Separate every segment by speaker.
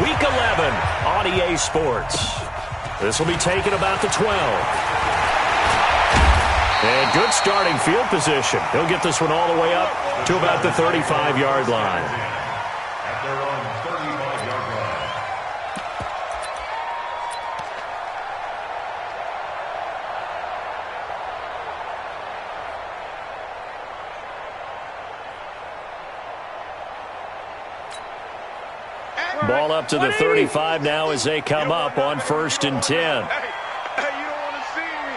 Speaker 1: Week 11 on EA Sports. This will be taken about the 12. And good starting field position. He'll get this one all the way up to about the 35-yard line. Ball up to the 35 now as they come up on 1st and 10.
Speaker 2: Hey, you don't want to see me.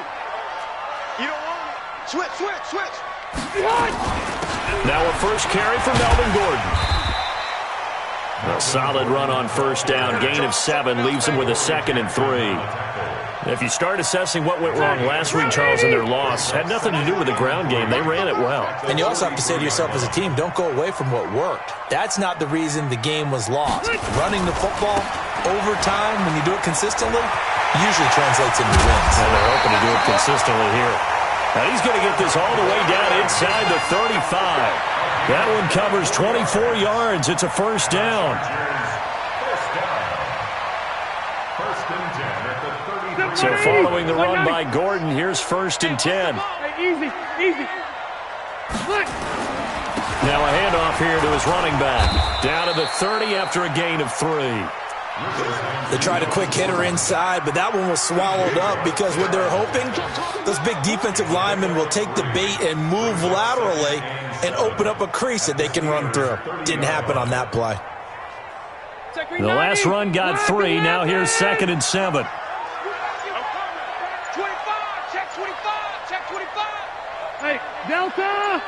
Speaker 2: You don't want me. Switch.
Speaker 1: Now a first carry for Melvin Gordon. A solid run on 1st down. Gain of 7 leaves him with a 2nd and 3. If you start assessing what went wrong last week, Charles, in their loss, had nothing to do with the ground game. They ran it well.
Speaker 3: And you also have to say to yourself as a team, don't go away from what worked. That's not the reason the game was lost. Running the football over time, when you do it consistently, usually translates into wins.
Speaker 1: And they're hoping to do it consistently here. Now he's going to get this all the way down inside the 35. That one covers 24 yards. It's a 1st down. So following the run by Gordon, here's 1st and 10.
Speaker 4: Easy.
Speaker 1: Now a handoff here to his running back. Down to the 30 after a gain of 3.
Speaker 3: They tried a quick hitter inside, but that one was swallowed up because what they're hoping, those big defensive linemen will take the bait and move laterally and open up a crease that they can run through. Didn't happen on that play.
Speaker 1: The last run got 3. Now here's 2nd and 7.
Speaker 4: Check 25. Hey, Delta.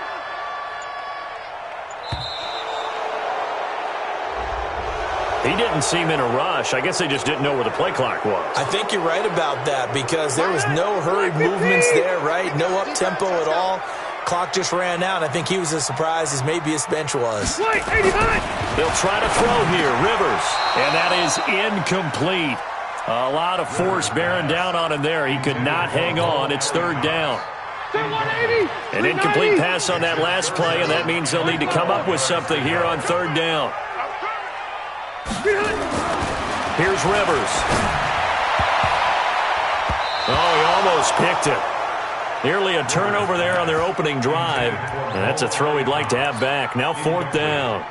Speaker 1: He didn't seem in a rush. I guess they just didn't know where the play clock was.
Speaker 3: I think you're right about that because there was no hurried movements there, right? No up-tempo at all. Clock just ran out. I think he was as surprised as maybe his bench was.
Speaker 1: They'll try to throw here. Rivers. And that is incomplete. A lot of force bearing down on him there. He could not hang on. It's 3rd down. An incomplete pass on that last play, and that means they'll need to come up with something here on 3rd down. Here's Rivers. Oh, he almost picked it. Nearly a turnover there on their opening drive. And that's a throw he'd like to have back. Now 4th down.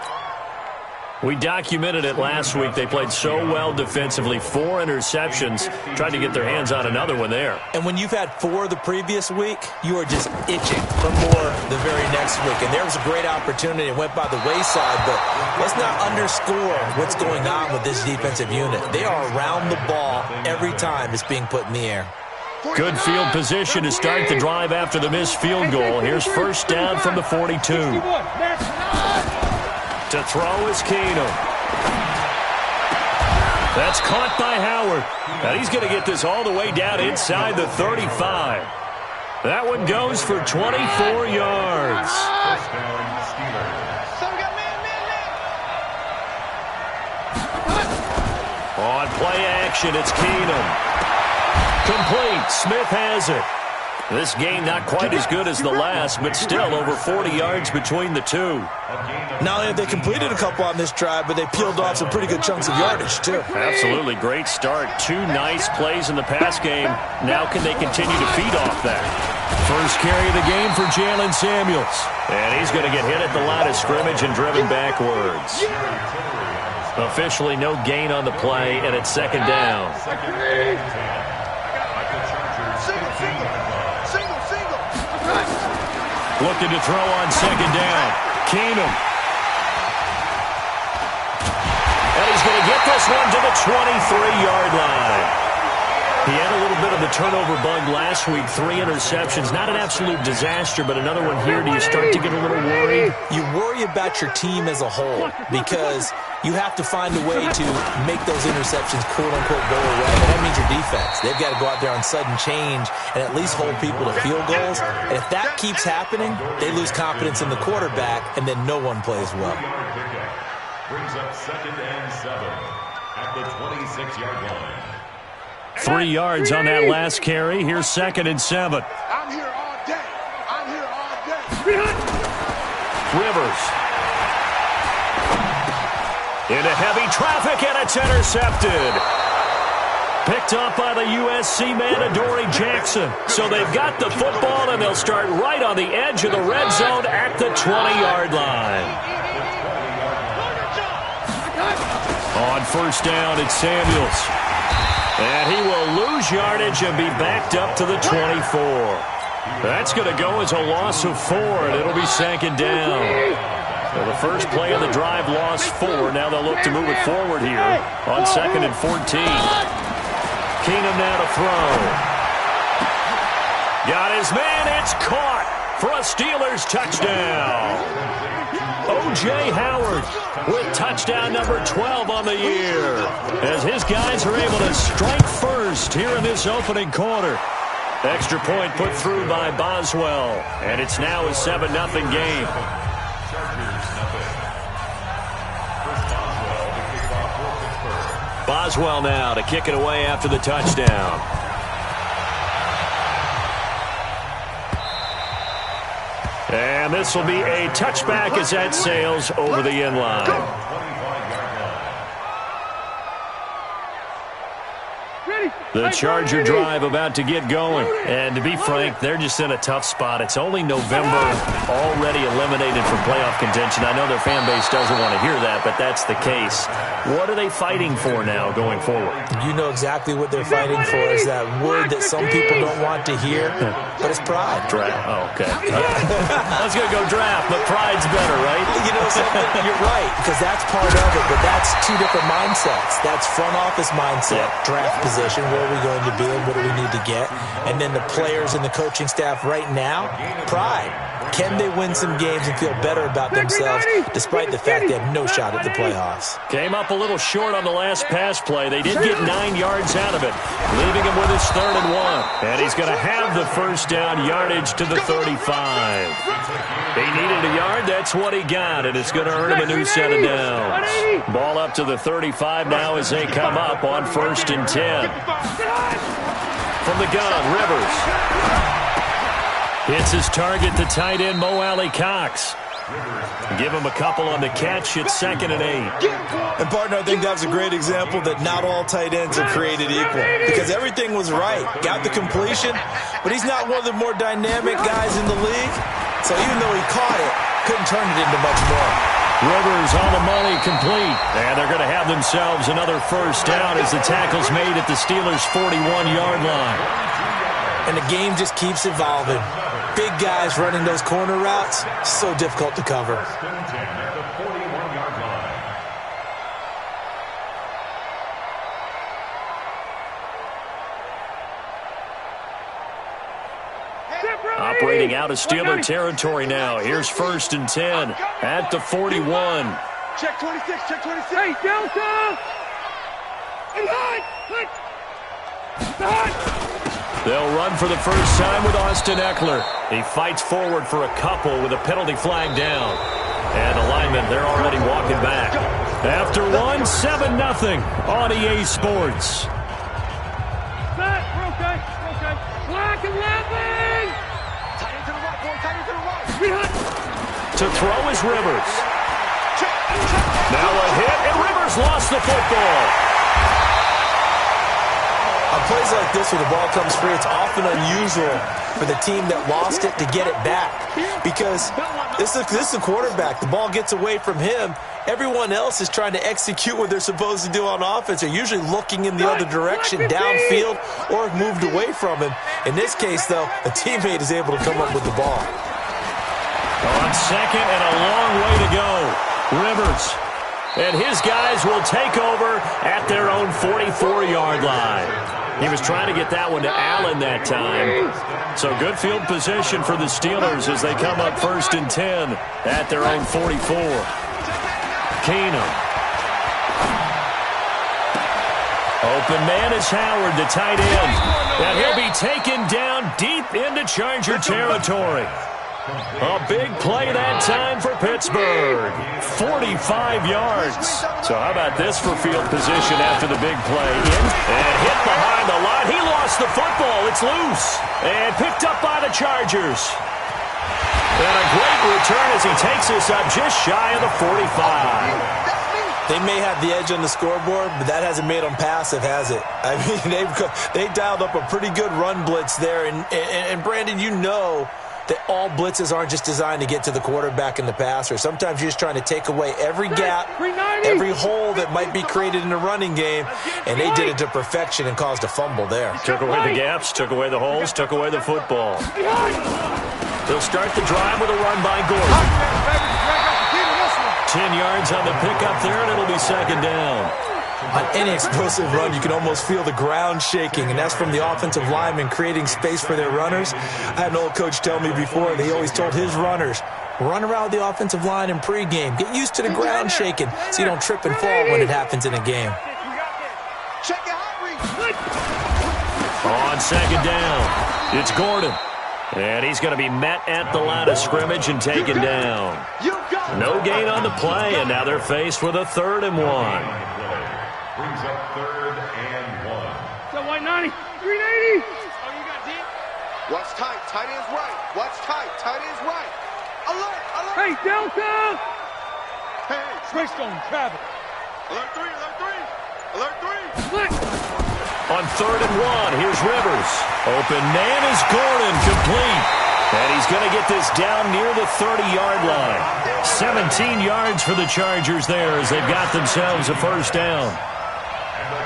Speaker 1: We documented it last week. They played so well defensively. 4 interceptions. Tried to get their hands on another one there.
Speaker 3: And when you've had 4 the previous week, you are just itching for more the very next week. And there was a great opportunity. It went by the wayside. But let's not underscore what's going on with this defensive unit. They are around the ball every time it's being put in the air.
Speaker 1: Good field position to start the drive after the missed field goal. Here's 1st down from the 42. To throw is Keenum. That's caught by Howard. And he's going to get this all the way down inside the 35. That one goes for 24 yards. On play action, it's Keenum. Complete. Smith has it. This game not quite as good as the last, but still over 40 yards between the two.
Speaker 3: Not only have they completed a couple on this drive, but they peeled off some pretty good chunks of yardage, too.
Speaker 1: Absolutely. Great start. 2 nice plays in the pass game. Now can they continue to feed off that? First carry of the game for Jalen Samuels. And he's going to get hit at the line of scrimmage and driven backwards. Officially no gain on the play, and it's 2nd down. Looking to throw on 2nd down. Keenum. And he's going to get this one to the 23-yard line. He had a little bit of the turnover bug last week. 3 interceptions. Not an absolute disaster, but another one here. Do you start to get a little worried?
Speaker 3: You worry about your team as a whole because you have to find a way to make those interceptions, quote-unquote, go away. And that means your defense. They've got to go out there on sudden change and at least hold people to field goals. And if that keeps happening, they lose confidence in the quarterback, and then no one plays well.
Speaker 5: Brings up 2nd and 7 at the 26-yard line.
Speaker 1: 3 yards on that last carry. Here's 2nd and 7.
Speaker 2: I'm here all day. I'm here all day.
Speaker 1: Rivers. Into heavy traffic, and it's intercepted. Picked up by the USC man, Adoree Jackson. So they've got the football, and they'll start right on the edge of the red zone at the 20-yard line. On first down, it's Samuels. And he will lose yardage and be backed up to the 24. That's going to go as a loss of 4, and it'll be second down. So the first play of the drive lost 4. Now they'll look to move it forward here on 2nd and 14. Keenum now to throw. Got his man. It's caught for a Steelers touchdown. O.J. Howard with touchdown number 12 on the year, as his guys are able to strike first here in this opening quarter. Extra point put through by Boswell, and it's now a 7-0 game. Boswell now to kick it away after the touchdown. And this will be a touchback as that sails over the end line. The Charger drive about to get going. And to be frank, they're just in a tough spot. It's only November, already eliminated from playoff contention. I know their fan base doesn't want to hear that, but that's the case. What are they fighting for now going forward?
Speaker 3: You know exactly what they're fighting for. Is that word that some people don't want to hear, but it's pride.
Speaker 1: Draft. Oh, okay. I was going to go draft, but pride's better, right?
Speaker 3: You know something? You're right, because that's part of it, but that's two different mindsets. That's front office mindset, draft position, where are we going to be and what do we need to get? And then the players and the coaching staff right now, pride. Can they win some games and feel better about themselves despite the fact they have no shot at the playoffs?
Speaker 1: Came up a little short on the last pass play. They did get 9 yards out of it, leaving him with his 3rd and 1. And he's going to have the first down yardage to the 35. He needed a yard. That's what he got, and it's going to earn him a new set of downs. Ball up to the 35 now as they come up on 1st and 10. From the gun, Rivers. Hits his target, the tight end, Mo Alley-Cox. Give him a couple on the catch. It's 2nd and 8.
Speaker 3: And, partner, I think that was a great example that not all tight ends are created equal, because everything was right. Got the completion, but he's not one of the more dynamic guys in the league. So even though he caught it, couldn't turn it into much more.
Speaker 1: Rivers on the money, complete. And they're going to have themselves another first down as the tackle's made at the Steelers' 41-yard line.
Speaker 3: And the game just keeps evolving. Big guys running those corner routes, so difficult to cover.
Speaker 1: Operating out of Steeler territory now. Here's 1st and 10 at the 41.
Speaker 2: Check 26, check 26.
Speaker 4: Hey, Delta! And
Speaker 1: They'll run for the first time with Austin Eckler. He fights forward for a couple with a penalty flag down. And the linemen, they're already walking back. After one, 7-0 on EA Sports.
Speaker 4: We're okay. Black and laughing!
Speaker 2: Tight end to the right, boy, tight end to the right.
Speaker 1: To throw is Rivers. Now a hit, and Rivers lost the football.
Speaker 3: On plays like this where the ball comes free, it's often unusual for the team that lost it to get it back, because this is the quarterback. The ball gets away from him. Everyone else is trying to execute what they're supposed to do on offense. They're usually looking in the other direction, downfield, or moved away from him. In this case, though, a teammate is able to come up with the ball.
Speaker 1: On second and a long way to go. Rivers. And his guys will take over at their own 44-yard line. He was trying to get that one to Allen that time. So good field position for the Steelers as they come up 1st and 10 at their own 44. Keenum. Open man is Howard, the tight end. And he'll be taken down deep into Charger territory. A big play that time for Pittsburgh. 45 yards. So how about this for field position after the big play? And hit behind the line. He lost the football. It's loose. And picked up by the Chargers. And a great return as he takes us up just shy of the 45.
Speaker 3: They may have the edge on the scoreboard, but that hasn't made them passive, has it? I mean, they dialed up a pretty good run blitz there. And Brandon, you know that all blitzes aren't just designed to get to the quarterback and the passer. Sometimes you're just trying to take away every gap, every hole that might be created in the running game, and they did it to perfection and caused a fumble there.
Speaker 1: Took away the gaps, took away the holes, took away the football. They'll start the drive with a run by Gordon. 10 yards on the pickup there, and it'll be second down.
Speaker 3: On any explosive run, you can almost feel the ground shaking, and that's from the offensive linemen creating space for their runners. I had an old coach tell me before, they always told his runners, run around the offensive line in pregame. Get used to the ground shaking so you don't trip and fall when it happens in a game.
Speaker 1: On second down, it's Gordon. And he's going to be met at the line of scrimmage and taken down. No gain on the play, and now they're faced with a 3rd and 1.
Speaker 5: Brings up 3rd and 1.
Speaker 4: So white 90, 380. Oh, you got deep.
Speaker 2: Watch tight. Tight end's right. Watch tight. Tight end's right. Alert. Alert.
Speaker 4: Hey, Delta.
Speaker 2: Hey.
Speaker 4: Switched on Travis.
Speaker 2: Alert 3. Alert 3. Alert 3.
Speaker 4: Split.
Speaker 1: On 3rd and 1, here's Rivers. Open man is Gordon, complete. And he's going to get this down near the 30-yard line. 17 yards for the Chargers there as they've got themselves a first down.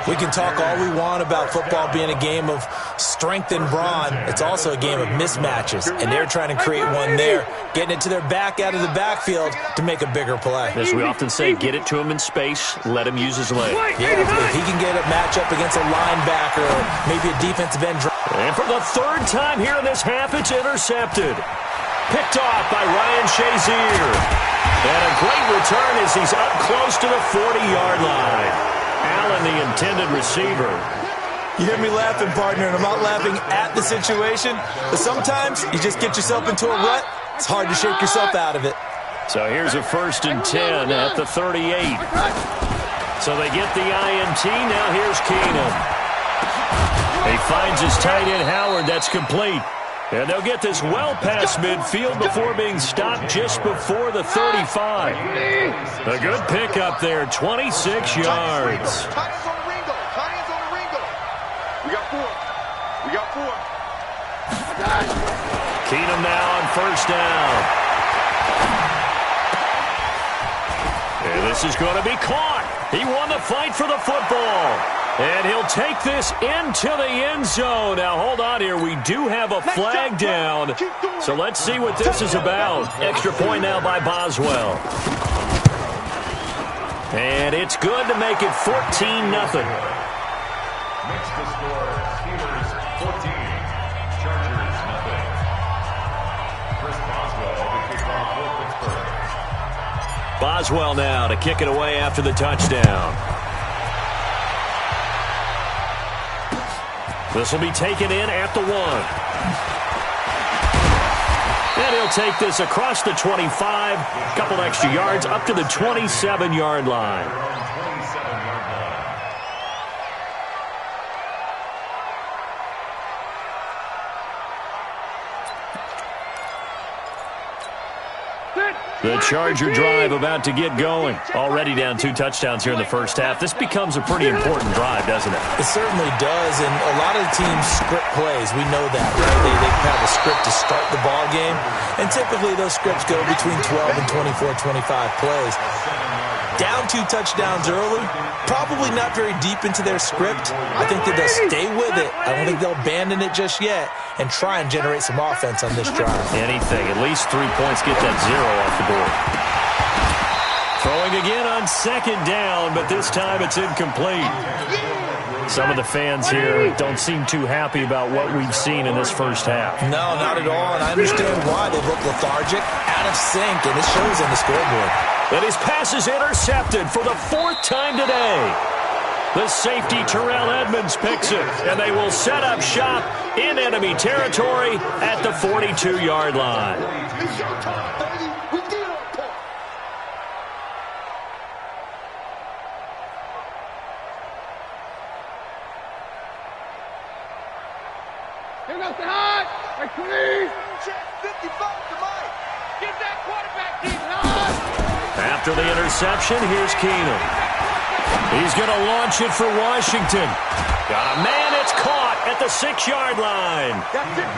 Speaker 3: We can talk all we want about football being a game of strength and brawn. It's also a game of mismatches, and they're trying to create one there, getting it to their back out of the backfield to make a bigger play.
Speaker 1: As we often say, get it to him in space, let him use his leg.
Speaker 3: Yeah, if he can get a matchup against a linebacker or maybe a defensive end.
Speaker 1: And for the 3rd time here in this half, it's intercepted. Picked off by Ryan Shazier. And a great return as he's up close to the 40-yard line. Allen, the intended receiver.
Speaker 3: You hear me laughing, partner, and I'm not laughing at the situation, but sometimes you just get yourself into a rut. It's hard to shake yourself out of it.
Speaker 1: So here's a 1st and 10 at the 38. So they get the INT. Now here's Keenum. He finds his tight end, Howard. That's complete. And they'll get this well past midfield before being stopped just before the 35. A good pickup there, 26 yards.
Speaker 2: Tight end's on the Ringo. Tight end's on the Ringo. We got 4. We got 4.
Speaker 1: Keenum now on 1st down. And this is going to be caught. He won the fight for the football. And he'll take this into the end zone. Now, hold on here. We do have a flag down. So let's see what this is about. Extra point now by Boswell. And it's good to make it 14-0.
Speaker 5: Next to score, Steelers 14, Chargers 0. Chris Boswell, the kickoff for Pittsburgh.
Speaker 1: Boswell now to kick it away after the touchdown. This will be taken in at the 1. And he'll take this across the 25, a couple extra yards up to the 27-yard line. The Charger drive about to get going. Already down 2 touchdowns here in the first half. This becomes a pretty important drive, doesn't it?
Speaker 3: It certainly does, and a lot of the teams script plays. We know that, right? They have a script to start the ball game, and typically those scripts go between 12 and 24, 25 plays. Down 2 touchdowns early, probably not very deep into their script. I think that they'll stay with it. I don't think they'll abandon it just yet and try and generate some offense on this drive.
Speaker 1: Anything, at least 3 points, get that 0 off the board. Throwing again on 2nd down, but this time it's incomplete. Some of the fans here don't seem too happy about what we've seen in this first half.
Speaker 3: No, not at all, and I understand why. They look lethargic, out of sync, and it shows on the scoreboard.
Speaker 1: And his pass is intercepted for the 4th time today. The safety, Terrell Edmonds, picks it, and they will set up shop in enemy territory at the 42-yard line.
Speaker 2: It's your time, baby. We did our part.
Speaker 4: Here goes the hot. Right, please.
Speaker 2: Check 55 to Mike.
Speaker 4: Get that quarterback deep hot.
Speaker 1: After the interception, here's Keenum. He's going to launch it for Washington. Got a man, it's caught at the 6-yard line.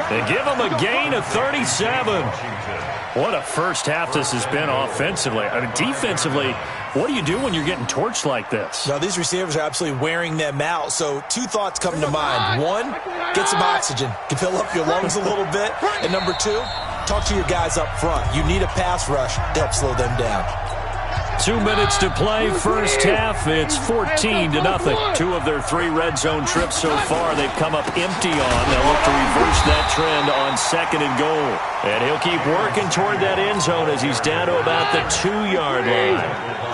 Speaker 1: They give him a gain of 37. What a first half this has been offensively. I mean, defensively, what do you do when you're getting torched like this?
Speaker 3: Well, these receivers are absolutely wearing them out. So 2 thoughts come to mind. 1, get some oxygen. Fill up your lungs a little bit. And number 2, talk to your guys up front. You need a pass rush to help slow them down.
Speaker 1: 2 minutes to play, first half. It's 14-0. 2 of their 3 red zone trips so far they've come up empty on. They'll look to reverse that trend on 2nd and goal. And he'll keep working toward that end zone as he's down to about the 2-yard line.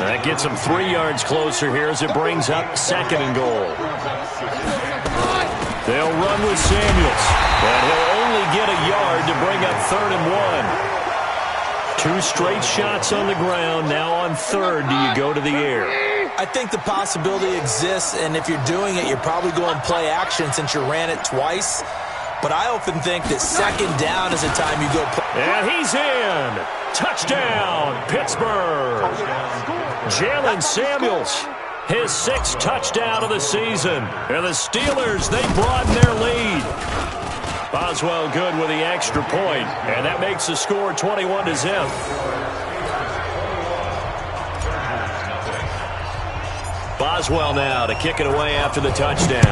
Speaker 1: That gets him 3 yards closer here as it brings up 2nd and goal. They'll run with Samuels. And he'll only get a yard to bring up 3rd and 1. 2 straight shots on the ground. Now on 3rd, do you go to the air?
Speaker 3: I think the possibility exists, and if you're doing it, you're probably going play action since you ran it twice. But I often think that 2nd down is the time you go play.
Speaker 1: And he's in. Touchdown, Pittsburgh. Jalen Samuels, his 6th touchdown of the season. And the Steelers, they broaden their lead. Boswell good with the extra point, and that makes the score 21-0. Boswell now to kick it away after the touchdown.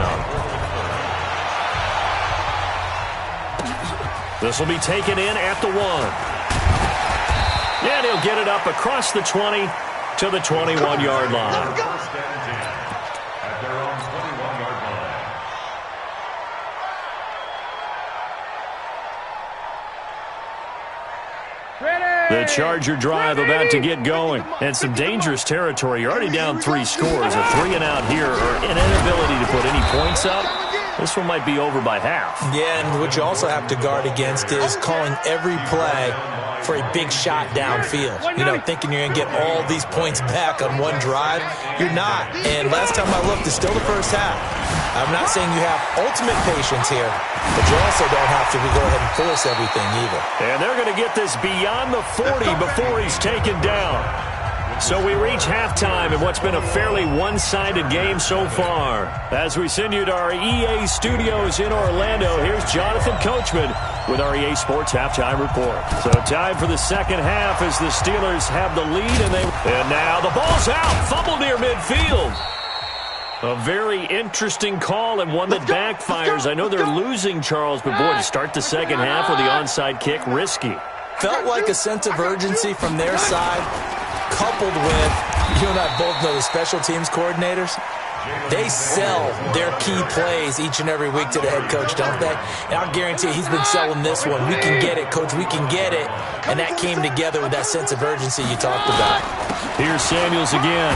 Speaker 1: This will be taken in at the 1. And he'll get it up across the 20 to the 21-yard line. The Charger drive about to get going. And some dangerous territory. You're already down 3 scores. A 3-and-out here or an inability to put any points up. This one might be over by half.
Speaker 3: Yeah, and what you also have to guard against is calling every play for a big shot downfield. You know, thinking you're going to get all these points back on one drive. You're not. And last time I looked, it's still the first half. I'm not saying you have ultimate patience here, but you also don't have to go ahead and force everything either.
Speaker 1: And they're going to get this beyond the 40 before he's taken down. So we reach halftime in what's been a fairly one-sided game so far. As we send you to our EA studios in Orlando, here's Jonathan Coachman with our EA Sports Halftime Report. So time for the second half as the Steelers have the lead. And now the ball's out. Fumble near midfield. A very interesting call and one that backfires. I know they're losing, Charles, but boy, to start the second half with the onside kick, risky.
Speaker 3: Felt like a sense of urgency from their side, coupled with, you and I both know the special teams coordinators, they sell their key plays each and every week to the head coach, don't they? And I'll guarantee you he's been selling this one. We can get it, coach, we can get it. And that came together with that sense of urgency you talked about.
Speaker 1: Here's Samuels again.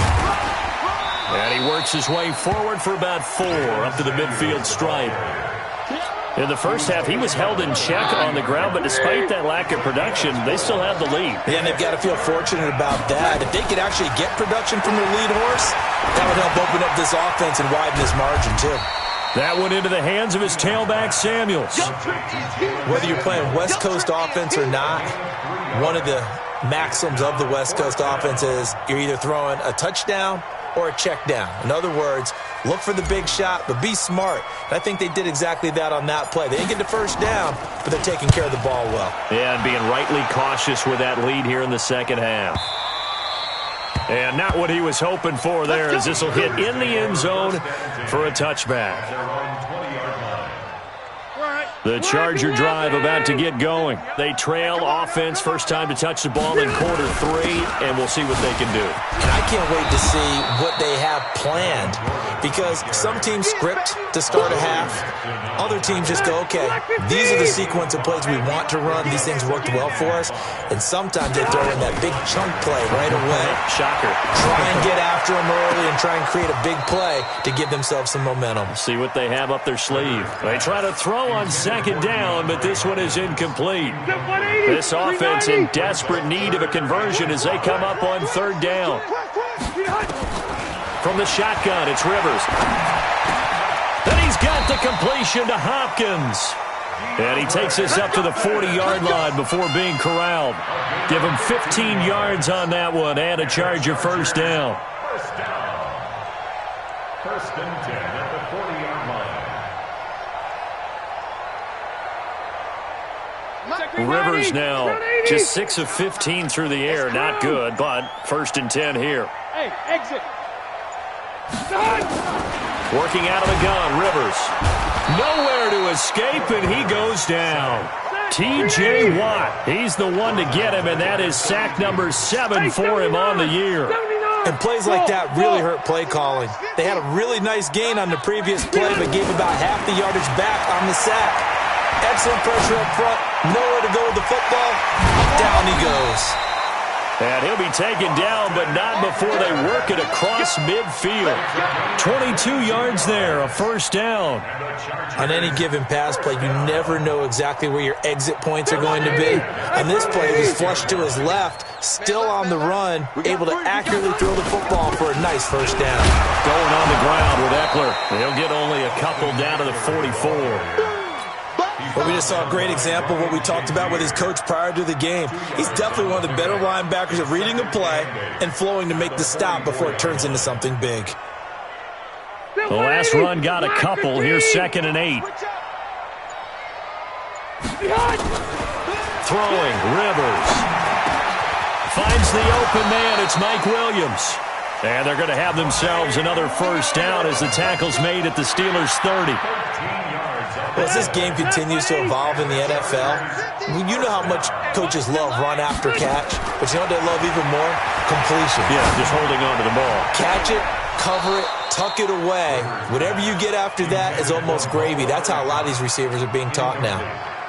Speaker 1: And he works his way forward for about 4 up to the midfield stripe. In the first half, he was held in check on the ground, but despite that lack of production, they still have the lead.
Speaker 3: Yeah, and they've got to feel fortunate about that. If they could actually get production from their lead horse, that would help open up this offense and widen this margin, too.
Speaker 1: That went into the hands of his tailback, Samuels.
Speaker 3: Whether you're playing West Coast offense or not, one of the maxims of the West Coast offense is you're either throwing a touchdown or a check down. In other words, look for the big shot, but be smart. And I think they did exactly that on that play. They didn't get the first down, but they're taking care of the ball well.
Speaker 1: Yeah, and being rightly cautious with that lead here in the second half. And not what he was hoping for there, as this will hit in the end zone for a touchback. The Charger drive about to get going. They trail offense, first time to touch the ball in quarter 3, and we'll see what they can do.
Speaker 3: And I can't wait to see what they have planned, because some teams script to start a half. Other teams just go, okay, these are the sequence of plays we want to run. These things worked well for us. And sometimes they throw in that big chunk play right away.
Speaker 1: Shocker.
Speaker 3: Try and get after them early and try and create a big play to give themselves some momentum.
Speaker 1: See what they have up their sleeve. They try to throw on second down, but this one is incomplete. This offense in desperate need of a conversion as they come up on third down. From the shotgun, it's Rivers. Then he's got the completion to Hopkins. And he takes this up to the 40-yard line before being corralled. Give him 15 yards on that one and a Charger first down.
Speaker 5: First and 10 at the 40-yard line.
Speaker 1: Rivers now just 6 of 15 through the air. Not good, but first and 10 here.
Speaker 4: Hey, exit.
Speaker 1: Working out of the gun, Rivers. Nowhere to escape, and he goes down. T.J. Watt, he's the one to get him, and that is sack number 7 for him on the year.
Speaker 3: And plays like that really hurt play calling. They had a really nice gain on the previous play, but gave about half the yardage back on the sack. Excellent pressure up front. Nowhere to go with the football. Down he goes.
Speaker 1: And he'll be taken down, but not before they work it across midfield. 22 yards there, a first down.
Speaker 3: On any given pass play, you never know exactly where your exit points are going to be. On this play, he was flushed to his left, still on the run, able to accurately throw the football for a nice first down.
Speaker 1: Going on the ground with Eckler. He'll get only a couple down to the 44.
Speaker 3: Well, we just saw a great example of what we talked about with his coach prior to the game. He's definitely one of the better linebackers of reading a play and flowing to make the stop before it turns into something big.
Speaker 1: The last run got a couple. Here's 2nd and 8. Throwing, Rivers. Finds the open man. It's Mike Williams. And they're going to have themselves another first down as the tackle's made at the Steelers' 30.
Speaker 3: Well, as this game continues to evolve in the NFL, you know how much coaches love run after catch, but you know what they love even more? Completion.
Speaker 1: Yeah, just holding on to the ball.
Speaker 3: Catch it, cover it, tuck it away. Whatever you get after that is almost gravy. That's how a lot of these receivers are being taught now.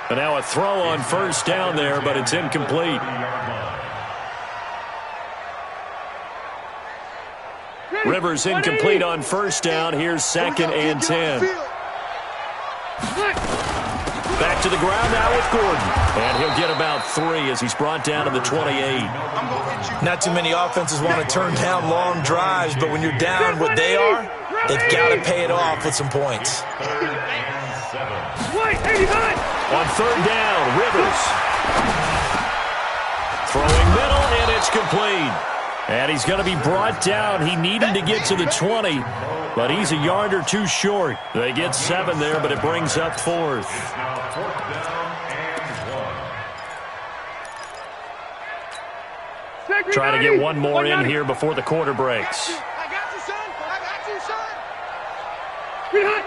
Speaker 1: And now a throw on first down there, but it's incomplete. Rivers incomplete on first down. Here's 2nd and 10. Back to the ground now with Gordon. And he'll get about 3 as he's brought down to the 28.
Speaker 3: Not too many offenses want to turn down long drives, but when you're down what they are, they've got to pay it off with some points.
Speaker 1: On third down, Rivers. Throwing middle, and it's complete. And he's going to be brought down. He needed to get to the 20, but he's a yard or two short. They get 7 there, but it brings up 4th. Try to get one more in here before the quarter breaks.
Speaker 2: I got you, son. I got you, son.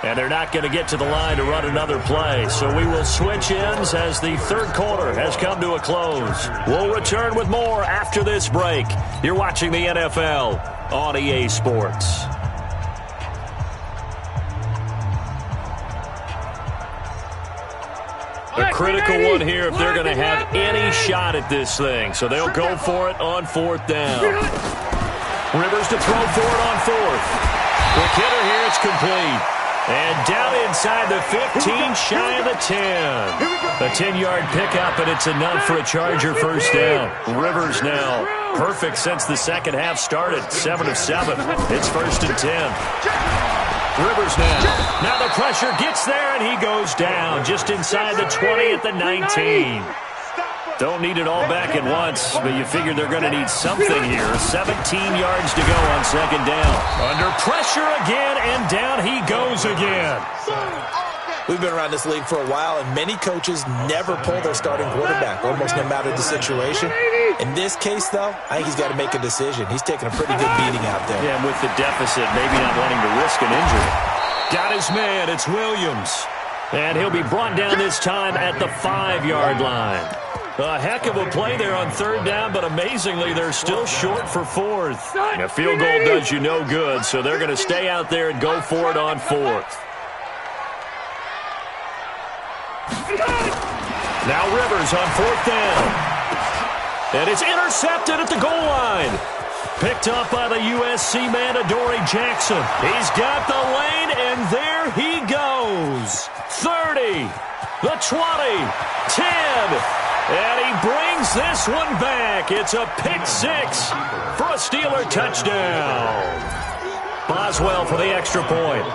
Speaker 1: And they're not going to get to the line to run another play. So we will switch ends as the third quarter has come to a close. We'll return with more after this break. You're watching the NFL on EA Sports. A critical one here if they're going to have any shot at this thing. So they'll go for it on 4th down. Rivers to throw for it on 4th. Quick hitter here, it's complete. And down inside the 15, shy of the 10. A 10-yard pickup, and it's enough for a Charger first down. Rivers now perfect since the second half started. 7 of 7. It's 1st and 10. Rivers now. Now the pressure gets there, and he goes down just inside the 20 at the 19. Don't need it all back at once, but you figure they're going to need something here. 17 yards to go on 2nd down. Under pressure again, and down he goes again.
Speaker 3: We've been around this league for a while, and many coaches never pull their starting quarterback, almost no matter the situation. In this case, though, I think he's got to make a decision. He's taking a pretty good beating out there.
Speaker 1: Yeah, and with the deficit, maybe not wanting to risk an injury. Got his man, it's Williams. And he'll be brought down this time at the 5-yard line. A heck of a play there on 3rd down, but amazingly, they're still short for 4th. A field goal does you no good, so they're going to stay out there and go for it on 4th. Now Rivers on 4th down. And it's intercepted at the goal line. Picked up by the USC man, Adoree Jackson. He's got the lane, and there he goes. 30, the 20, 10. And he brings this one back. It's a pick 6 for a Steeler touchdown. Boswell for the extra point.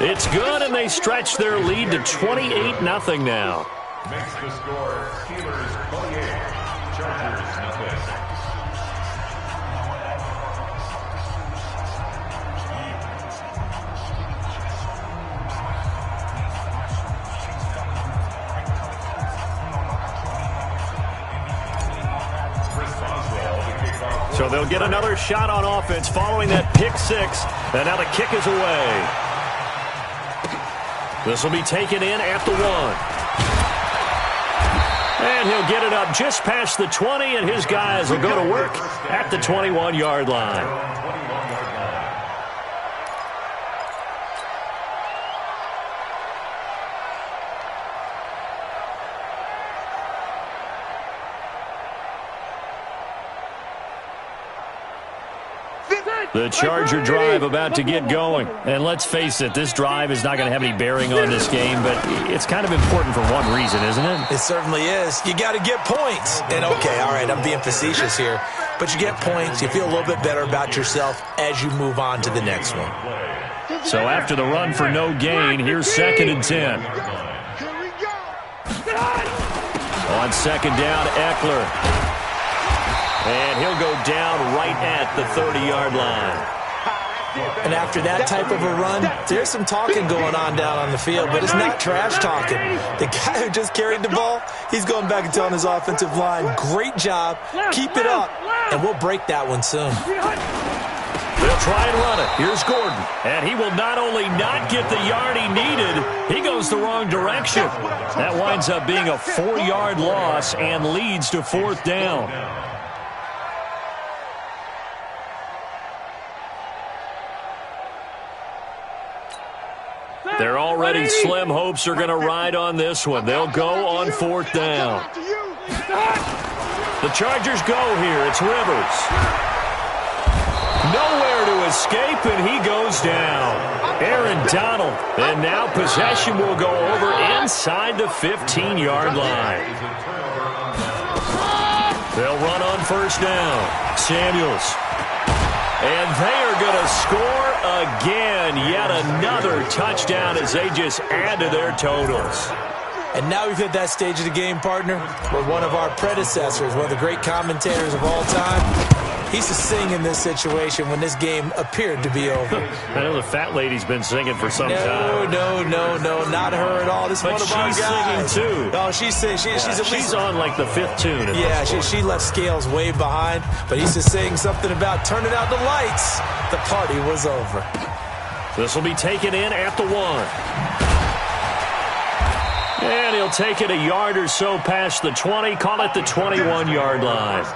Speaker 1: It's good, and they stretch their lead to 28-0 now.
Speaker 5: Makes the score Steelers 28, Chargers nothing.
Speaker 1: So they'll get another shot on offense following that pick six. And now the kick is away. This will be taken in at the 1. And he'll get it up just past the 20, and his guys will go to work at the 21-yard line. The Charger drive about to get going. And let's face it, this drive is not going to have any bearing on this game, but it's kind of important for one reason, isn't it?
Speaker 3: It certainly is. You got to get points. And okay, all right, I'm being facetious here, but you get points. You feel a little bit better about yourself as you move on to the next one.
Speaker 1: So after the run for no gain, here's 2nd and 10. On 2nd down, Eckler. And he'll go down right at the 30-yard line.
Speaker 3: And after that type of a run, there's some talking going on down on the field, but it's not trash talking. The guy who just carried the ball, he's going back and telling his offensive line, great job, keep it up, and we'll break that one soon.
Speaker 1: They'll try and run it. Here's Gordon. And he will not only not get the yard he needed, he goes the wrong direction. That winds up being a 4-yard loss and leads to 4th down. They're already slim hopes are going to ride on this one. They'll go on 4th down. The Chargers go here. It's Rivers. Nowhere to escape, and he goes down. Aaron Donald. And now possession will go over inside the 15-yard line. They'll run on 1st down. Samuels. And they are going to score again. Yet another touchdown as they just add to their totals.
Speaker 3: And now we've hit that stage of the game, partner, where one of our predecessors, one of the great commentators of all time, he's to sing in this situation when this game appeared to be over.
Speaker 1: I know the fat lady's been singing for some time.
Speaker 3: No, not her at all. This is one of our guys.
Speaker 1: But she's singing, too.
Speaker 3: Oh, she's singing. She's
Speaker 1: on, like, the 5th tune.
Speaker 3: Yeah, she left Scales way behind, but he's just saying something about turning out the lights. The party was over.
Speaker 1: This will be taken in at the 1. And he'll take it a yard or so past the 20, call it the 21-yard line.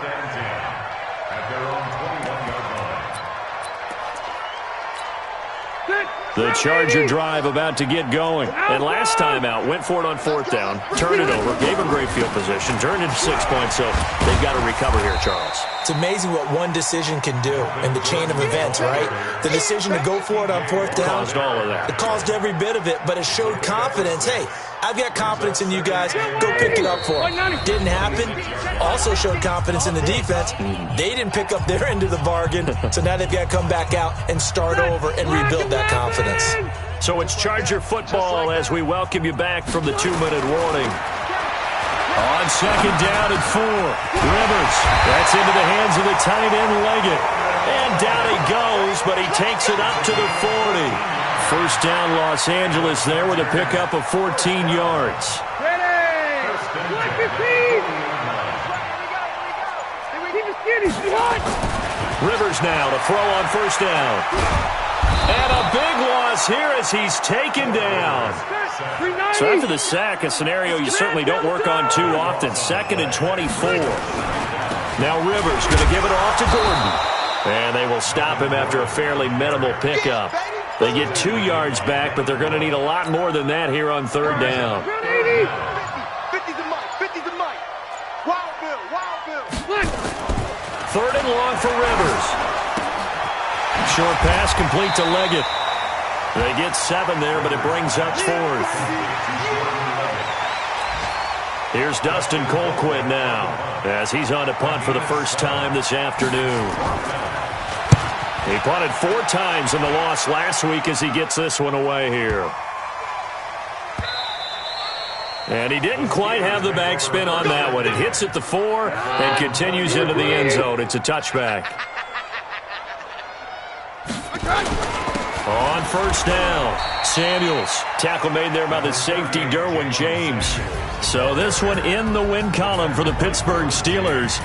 Speaker 1: The Charger drive about to get going. And last time out, went for it on 4th down, turned it over, gave him great field position, turned into 6 points, so they've got to recover here, Charles.
Speaker 3: It's amazing what one decision can do in the chain of events, right? The decision to go for it on 4th down.
Speaker 1: Caused all of that.
Speaker 3: It caused every bit of it, but it showed confidence. Hey, I've got confidence in you guys. Go pick it up for it. Didn't happen. Also showed confidence in the defense. They didn't pick up their end of the bargain, so now they've got to come back out and start over and rebuild that confidence.
Speaker 1: So it's Charger football as we welcome you back from the 2-minute warning. On 2nd down and 4. Rivers. That's into the hands of the tight end, Leggett. And down he goes, but he takes it up to the 40. 1st down, Los Angeles there with a pickup of 14 yards. Rivers now to throw on 1st down. And a big loss here as he's taken down. So after the sack, a scenario you certainly don't work on too often. 2nd and 24. Now Rivers going to give it off to Gordon. And they will stop him after a fairly minimal pickup. They get 2 yards back, but they're going to need a lot more than that here on 3rd down.
Speaker 2: 50 to Mike. Wild Bill.
Speaker 1: 3rd and long for Rivers. Short pass complete to Leggett. They get 7 there, but it brings up 4th. Here's Dustin Colquitt now as he's on to punt for the first time this afternoon. He punted 4 times in the loss last week as he gets this one away here. And he didn't quite have the backspin on that one. It hits at the 4 and continues into the end zone. It's a touchback. On 1st down, Samuels. Tackle made there by the safety, LeBobJames's. So this one in the win column for the Pittsburgh Steelers.